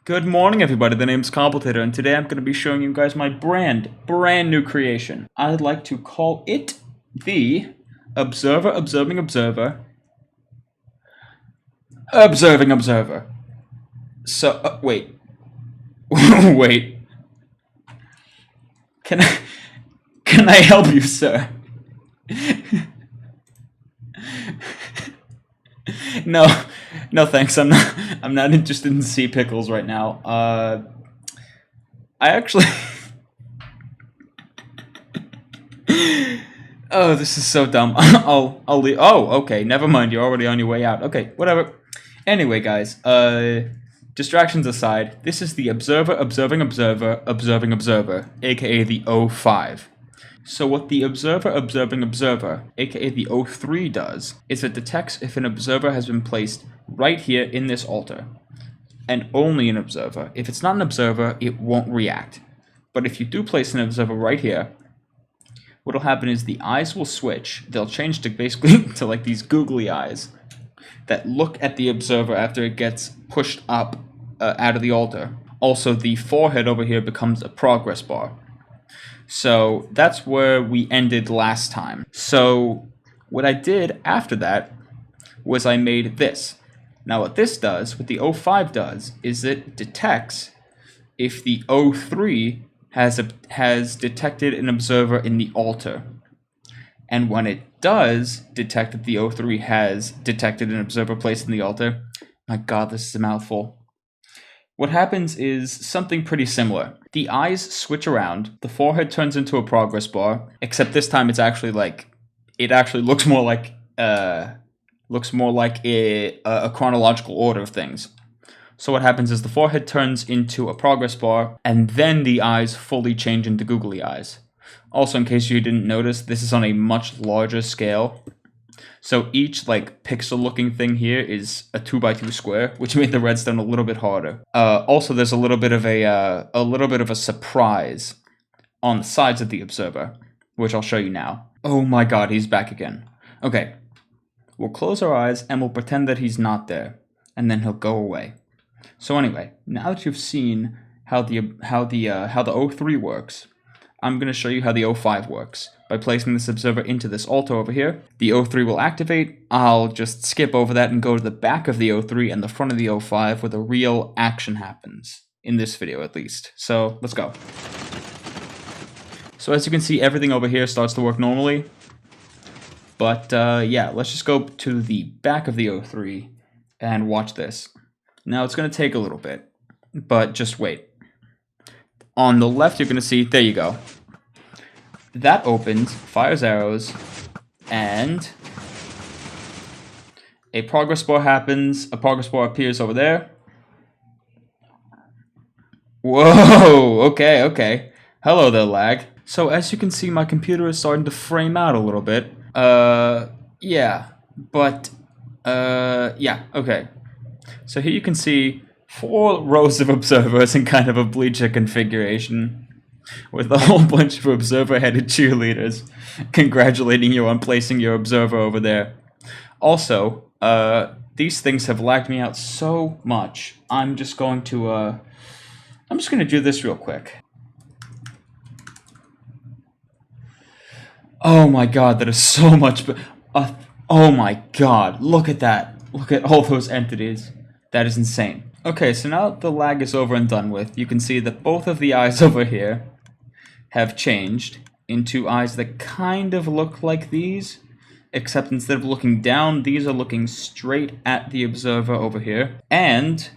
Good morning, everybody. The name's Completator, and today I'm going to be showing you guys my brand new creation. I'd like to call it the Observer Observing Observer Observing Observer. So, wait. Wait. Can I help you, sir? No, no thanks. I'm not interested in sea pickles right now. I actually Oh, this is so dumb. I'll leave. Oh, okay. Never mind. You're already on your way out. Okay, whatever. Anyway, guys, distractions aside, this is the Observer Observing Observer Observing Observer, aka the O5. So what the Observer Observing Observer, aka the O3 does, is it detects if an observer has been placed right here in this altar. And only an observer. If it's not an observer, it won't react. But if you do place an observer right here, what'll happen is the eyes will switch. They'll change to basically to like these googly eyes that look at the observer after it gets pushed up out of the altar. Also, the forehead over here becomes a progress bar. So that's where we ended last time. So what I did after that was I made this. Now what this does, what the O5 does, is it detects if the O3 has detected an observer in the altar. And when it does detect that the O3 has detected an observer placed in the altar, my god, this is a mouthful. What happens is something pretty similar. The eyes switch around, the forehead turns into a progress bar, except this time it's actually like, it actually looks more like a chronological order of things. So what happens is the forehead turns into a progress bar, and then the eyes fully change into googly eyes. Also, in case you didn't notice, this is on a much larger scale. So each like pixel-looking thing here is a 2x2 square, which made the redstone a little bit harder. Also, there's a little bit of a surprise on the sides of the observer, which I'll show you now. Oh my god, he's back again. Okay, we'll close our eyes and we'll pretend that he's not there, and then he'll go away. So anyway, now that you've seen how the O3 works, I'm going to show you how the O5 works. By placing this observer into this altar over here, the O3 will activate. I'll just skip over that and go to the back of the O3 and the front of the O5 where the real action happens. In this video, at least. So, let's go. So as you can see, everything over here starts to work normally. But, yeah, let's just go to the back of the O3 and watch this. Now, it's going to take a little bit, but just wait. On the left, you're going to see, there you go. That opens, fires arrows, and a progress bar happens. A progress bar appears over there. Whoa, okay. Hello there, lag. So as you can see, my computer is starting to frame out a little bit. Yeah, okay. So here you can see 4 rows of observers in kind of a bleacher configuration, with a whole bunch of observer-headed cheerleaders congratulating you on placing your observer over there. Also, these things have lagged me out so much. I'm just going to do this real quick. Oh my god, that is so much. Oh my god, look at that. Look at all those entities. That is insane. Okay, so now the lag is over and done with, you can see that both of the eyes over here have changed into eyes that kind of look like these, except instead of looking down, these are looking straight at the observer over here. And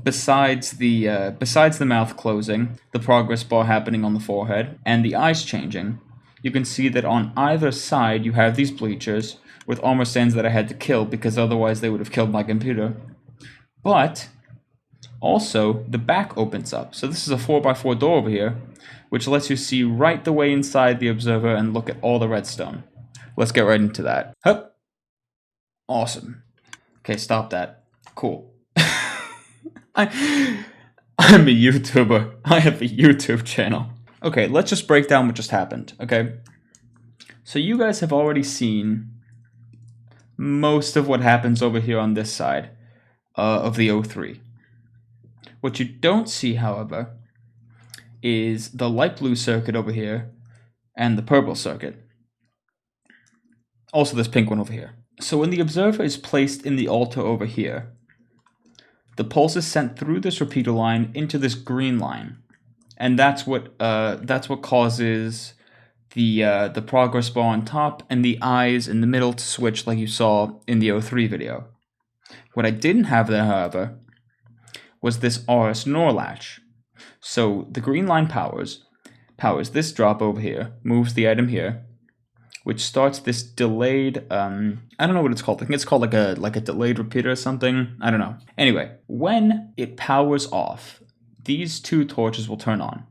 besides the mouth closing, the progress bar happening on the forehead, and the eyes changing, you can see that on either side you have these bleachers with armor stands that I had to kill because otherwise they would have killed my computer. But also, the back opens up. So this is a 4x4 door over here, which lets you see right the way inside the observer and look at all the redstone. Let's get right into that. Hup. Awesome. Okay, stop that. Cool. I'm a YouTuber. I have a YouTube channel. Okay, let's just break down what just happened, okay? So you guys have already seen most of what happens over here on this side of the O3. What you don't see, however, is the light blue circuit over here and the purple circuit. Also this pink one over here. So when the observer is placed in the altar over here, the pulse is sent through this repeater line into this green line. And that's what causes the progress bar on top and the eyes in the middle to switch like you saw in the O3 video. What I didn't have there, however, was this RS NOR latch. So the green line powers this drop over here, moves the item here, which starts this delayed, I don't know what it's called. I think it's called like a delayed repeater or something. I don't know. Anyway, when it powers off, these two torches will turn on,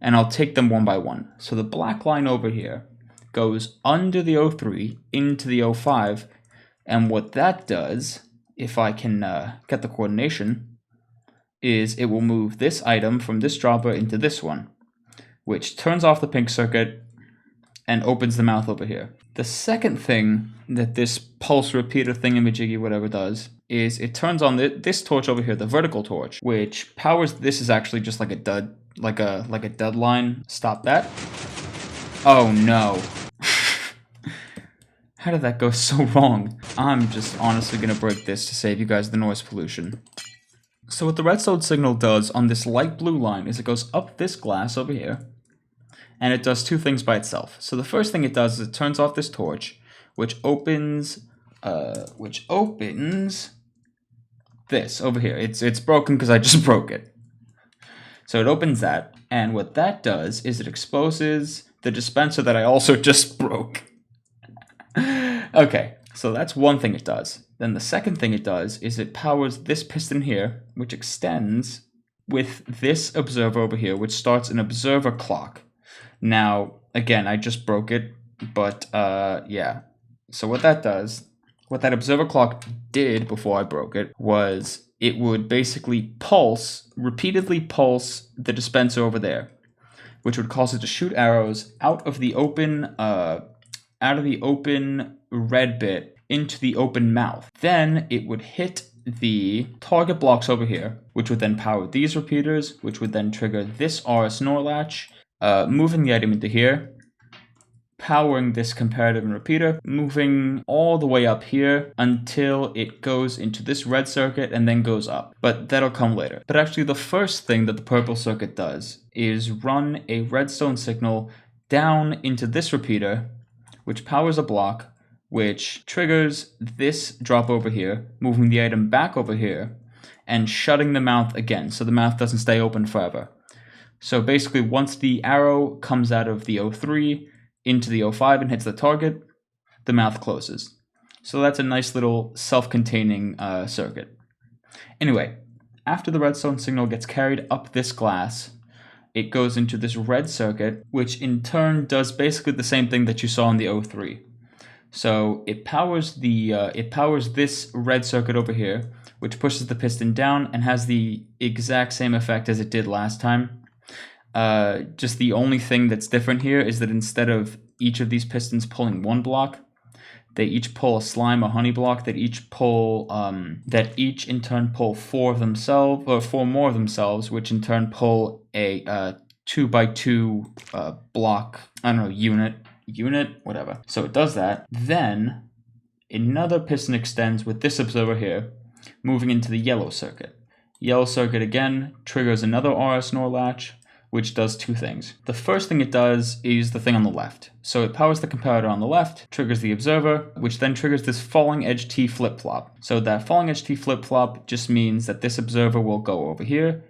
and I'll take them one by one. So the black line over here goes under the O3 into the O5, and what that does, if I can get the coordination, is it will move this item from this dropper into this one, which turns off the pink circuit and opens the mouth over here. The second thing that this pulse repeater thingamajiggy whatever does is it turns on this torch over here, the vertical torch, which powers this is actually just like a dud, like a dud line. Stop that. Oh no. How did that go so wrong? I'm just honestly gonna break this to save you guys the noise pollution. So what the redstone signal does on this light blue line is it goes up this glass over here, and it does two things by itself. So the first thing it does is it turns off this torch, which opens this over here. It's broken because I just broke it. So it opens that, and what that does is it exposes the dispenser that I also just broke. Okay, so that's one thing it does. Then the second thing it does is it powers this piston here, which extends with this observer over here, which starts an observer clock. Now, again, I just broke it, but yeah. So what that does, what that observer clock did before I broke it, was it would basically repeatedly pulse the dispenser over there, which would cause it to shoot arrows out of the open red bit into the open mouth. Then it would hit the target blocks over here, which would then power these repeaters, which would then trigger this RS NOR latch, moving the item into here, powering this comparative and repeater, moving all the way up here until it goes into this red circuit and then goes up. But that'll come later. But actually the first thing that the purple circuit does is run a redstone signal down into this repeater, which powers a block, which triggers this drop over here, moving the item back over here, and shutting the mouth again, so the mouth doesn't stay open forever. So basically, once the arrow comes out of the O3 into the O5 and hits the target, the mouth closes. So that's a nice little self-containing circuit. Anyway, after the redstone signal gets carried up this glass, it goes into this red circuit, which in turn does basically the same thing that you saw in the O3. So it powers this red circuit over here, which pushes the piston down and has the exact same effect as it did last time. Just the only thing that's different here is that instead of each of these pistons pulling one block, they each pull a slime or honey block that each in turn pull four more of themselves, which in turn pull a 2x2 block, I don't know, unit, whatever. So it does that. Then another piston extends with this observer here, moving into the yellow circuit. Yellow circuit again triggers another RS NOR latch, which does two things. The first thing it does is the thing on the left. So it powers the comparator on the left, triggers the observer, which then triggers this falling edge T flip-flop. So that falling edge T flip-flop just means that this observer will go over here,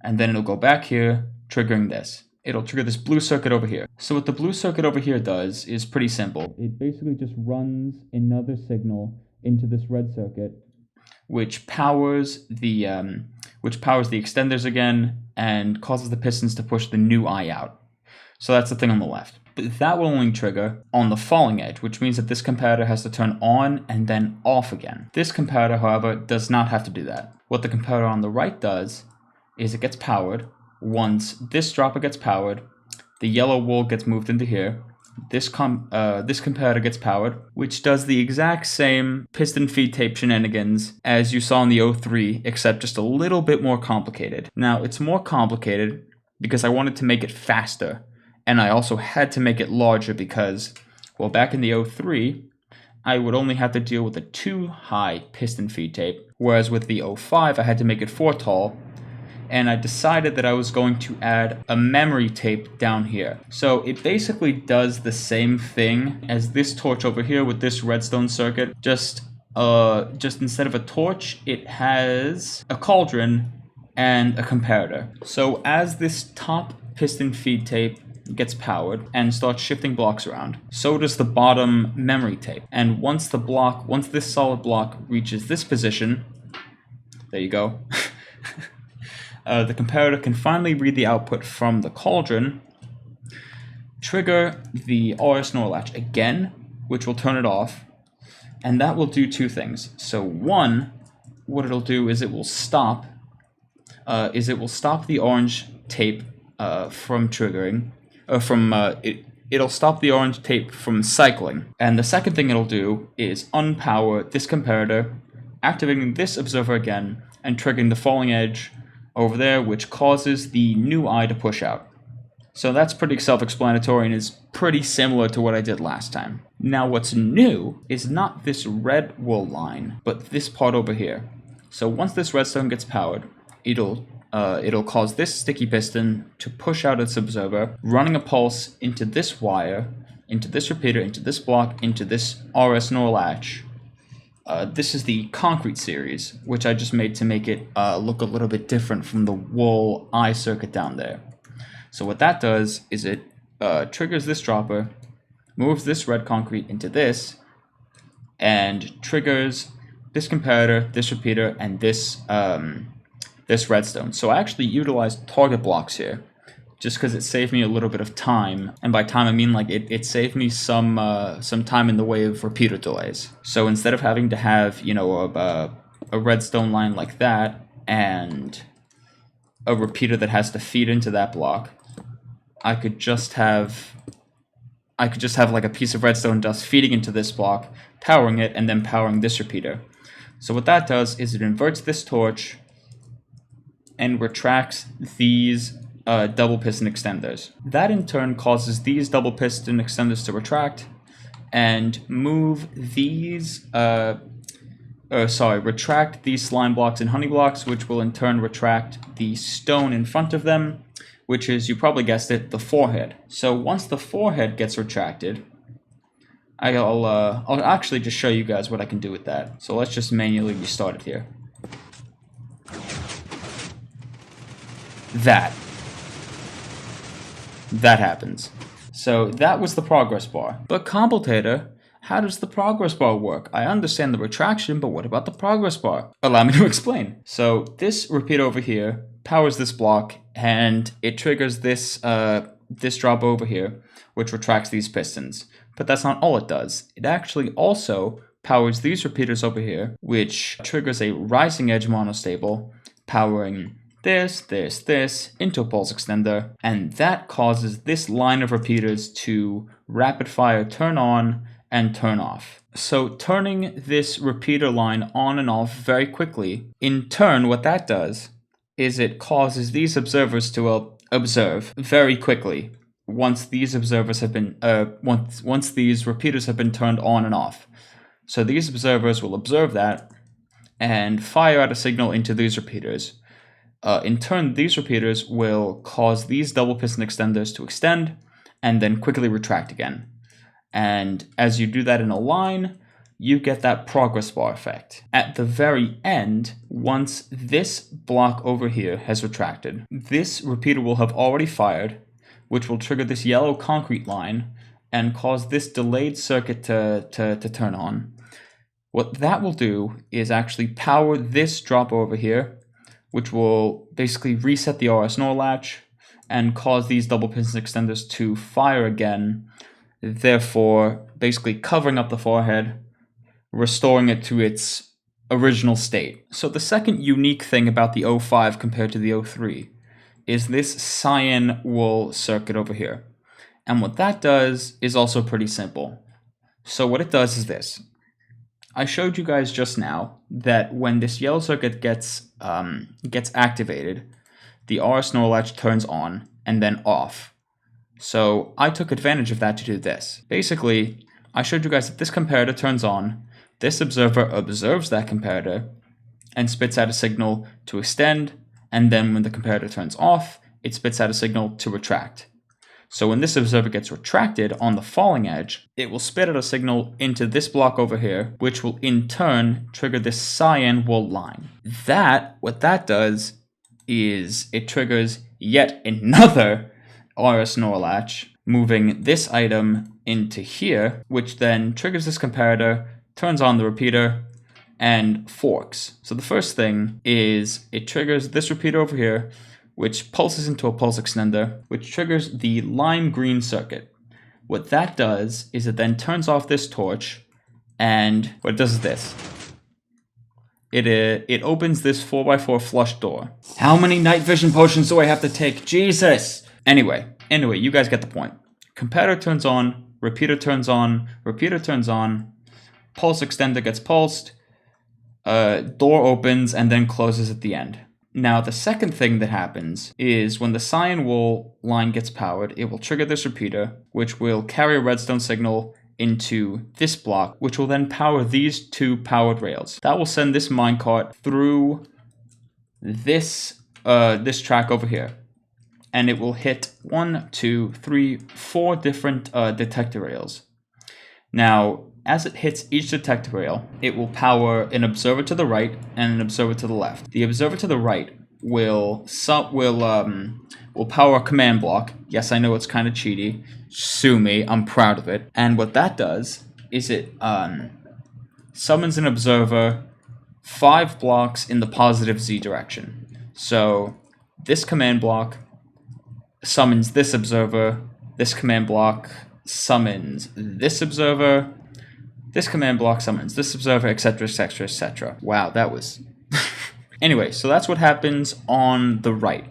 and then it'll go back here, triggering this. It'll trigger this blue circuit over here. So what the blue circuit over here does is pretty simple. It basically just runs another signal into this red circuit, which powers the extenders again and causes the pistons to push the new eye out. So that's the thing on the left. But that will only trigger on the falling edge, which means that this comparator has to turn on and then off again. This comparator, however, does not have to do that. What the comparator on the right does is it gets powered. Once this dropper gets powered, the yellow wool gets moved into here, this comparator gets powered, which does the exact same piston feed tape shenanigans as you saw in the 03, except just a little bit more complicated. Now, it's more complicated because I wanted to make it faster, and I also had to make it larger because, well, back in the 03, I would only have to deal with a 2 high piston feed tape, whereas with the 05, I had to make it 4 tall, and I decided that I was going to add a memory tape down here. So it basically does the same thing as this torch over here with this redstone circuit, just instead of a torch, it has a cauldron and a comparator. So as this top piston feed tape gets powered and starts shifting blocks around, so does the bottom memory tape. And once this solid block reaches this position, there you go, the comparator can finally read the output from the cauldron, trigger the RS NOR latch again, which will turn it off, and that will do two things. So one, what it'll do is it will stop the orange tape from triggering, it'll stop the orange tape from cycling. And the second thing it'll do is unpower this comparator, activating this observer again, and triggering the falling edge over there, which causes the new eye to push out. So that's pretty self-explanatory and is pretty similar to what I did last time. Now what's new is not this red wool line, but this part over here. So once this redstone gets powered, it'll cause this sticky piston to push out its observer, running a pulse into this wire, into this repeater, into this block, into this RS NOR latch. This is the concrete series, which I just made to make it look a little bit different from the wool eye circuit down there. So what that does is it triggers this dropper, moves this red concrete into this, and triggers this comparator, this repeater, and this redstone. So I actually utilized target blocks here, just because it saved me a little bit of time, and by time I mean like it saved me some time in the way of repeater delays. So instead of having to have, you know, a redstone line like that and a repeater that has to feed into that block, I could just have like a piece of redstone dust feeding into this block, powering it, and then powering this repeater. So what that does is it inverts this torch and retracts these double piston extenders. That in turn causes these double piston extenders to retract and move these, retract these slime blocks and honey blocks, which will in turn retract the stone in front of them, which is, you probably guessed it, the forehead. So once the forehead gets retracted, I'll actually just show you guys what I can do with that. So let's just manually restart it here. That happens. So that was the progress bar. But Completator, how does the progress bar work? I understand the retraction, but what about the progress bar? Allow me to explain. So this repeater over here powers this block, and it triggers this drop over here, which retracts these pistons. But that's not all it does. It actually also powers these repeaters over here, which triggers a rising edge monostable, powering this into a pulse extender, and that causes this line of repeaters to rapid fire turn on and turn off. So turning this repeater line on and off very quickly, in turn what that does is it causes these observers to observe very quickly once these observers have been once these repeaters have been turned on and off. So these observers will observe that and fire out a signal into these repeaters. In turn, these repeaters will cause these double piston extenders to extend and then quickly retract again. And as you do that in a line, you get that progress bar effect. At the very end, once this block over here has retracted, this repeater will have already fired, which will trigger this yellow concrete line and cause this delayed circuit to turn on. What that will do is actually power this drop over here, which will basically reset the RS NOR latch and cause these double piston extenders to fire again, therefore basically covering up the forehead, restoring it to its original state. So the second unique thing about the 05 compared to the 03 is this cyan wool circuit over here. And what that does is also pretty simple. So what it does is this. I showed you guys just now that when this yellow circuit gets activated, the RS NOR latch turns on and then off. So I took advantage of that to do this. Basically, I showed you guys that this comparator turns on, this observer observes that comparator, and spits out a signal to extend, and then when the comparator turns off, it spits out a signal to retract. So when this observer gets retracted on the falling edge, it will spit out a signal into this block over here, which will in turn trigger this cyan wool line. What that does is it triggers yet another RS NOR latch, moving this item into here, which then triggers this comparator, turns on the repeater, and forks. So the first thing is it triggers this repeater over here, which pulses into a pulse extender, which triggers the lime green circuit. What that does is it then turns off this torch, and what it does is this. It opens this 4x4 flush door. How many night vision potions do I have to take? Jesus! Anyway, you guys get the point. Comparator turns on, repeater turns on, pulse extender gets pulsed, door opens and then closes at the end. Now, the second thing that happens is when the cyan wool line gets powered, it will trigger this repeater, which will carry a redstone signal into this block, which will then power these two powered rails. That will send this minecart through this track over here. And it will hit 1, 2, 3, 4 different detector rails. Now, as it hits each detector rail, it will power an observer to the right and an observer to the left. The observer to the right will power a command block. Yes, I know it's kind of cheaty. Sue me, I'm proud of it. And what that does is it summons an observer 5 blocks in the positive Z direction. So this command block summons this observer, this command block summons this observer, this command block summons this observer, etc, etc, etc. Wow, that was... Anyway, so that's what happens on the right.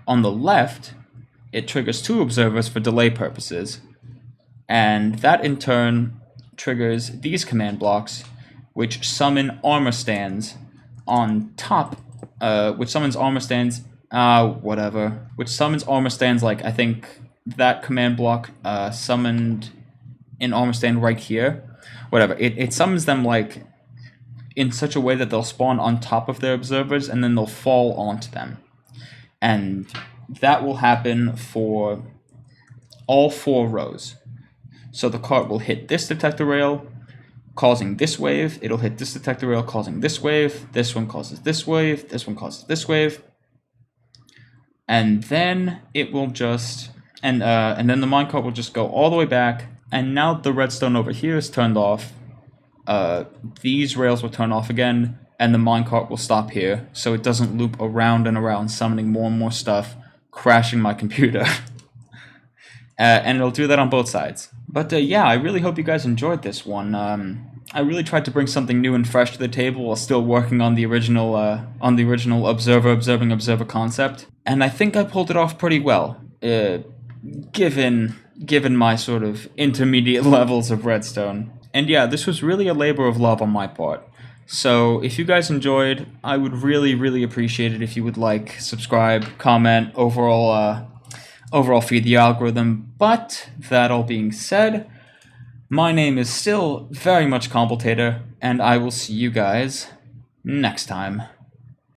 On the left, it triggers 2 observers for delay purposes, and that in turn triggers these command blocks, which summon armor stands on top, which summons armor stands, which summons armor stands like, I think that command block summoned an armor stand right here. Whatever, it summons them like in such a way that they'll spawn on top of their observers and then they'll fall onto them. And that will happen for all 4 rows. So the cart will hit this detector rail, causing this wave. It'll hit this detector rail, causing this wave. This one causes this wave. This one causes this wave. And then it will just... And then the minecart will just go all the way back. And now the redstone over here is turned off. These rails will turn off again, and the minecart will stop here, so it doesn't loop around and around, summoning more and more stuff, crashing my computer. And it'll do that on both sides. But yeah, I really hope you guys enjoyed this one. I really tried to bring something new and fresh to the table while still working on the original observer concept, and I think I pulled it off pretty well, given my sort of intermediate levels of redstone. And yeah, this was really a labor of love on my part. So if you guys enjoyed, I would really, really appreciate it if you would like, subscribe, comment, overall feed the algorithm. But that all being said, my name is still very much Completator, and I will see you guys next time.